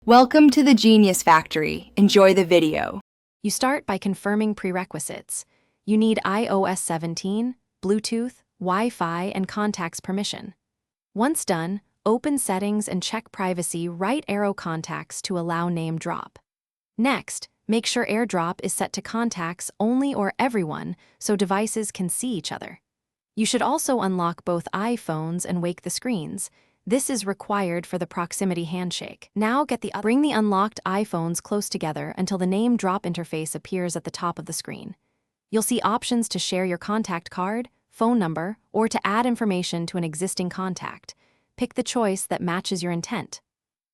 Welcome to the Genius Factory. Enjoy the video. You start by confirming prerequisites. You need iOS 17, Bluetooth, Wi-Fi, and contacts permission. Once done, open Settings and check Privacy right arrow contacts to allow name drop. Next, make sure AirDrop is set to contacts only or everyone so devices can see each other. You should also unlock both iPhones and wake the screens. This is required for the proximity handshake. Now bring the unlocked iPhones close together until the name drop interface appears at the top of the screen. You'll see options to share your contact card, phone number, or to add information to an existing contact. Pick the choice that matches your intent.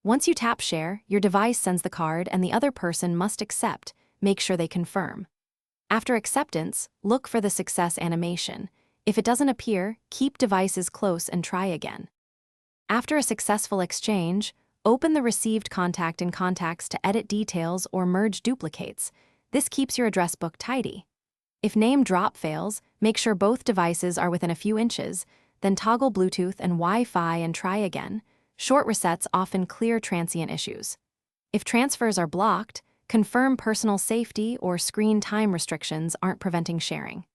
Once you tap Share, your device sends the card and the other person must accept. Make sure they confirm. After acceptance, look for the success animation. If it doesn't appear, keep devices close and try again. After a successful exchange, open the received contact in Contacts to edit details or merge duplicates. This keeps your address book tidy. If name drop fails, make sure both devices are within a few inches, then toggle Bluetooth and Wi-Fi and try again. Short resets often clear transient issues. If transfers are blocked, confirm personal safety or screen time restrictions aren't preventing sharing.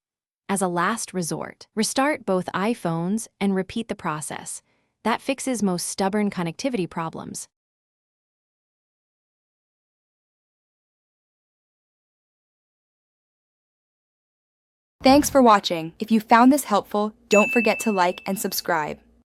As a last resort, restart both iPhones and repeat the process. That fixes most stubborn connectivity problems. Thanks for watching. If you found this helpful, don't forget to like and subscribe.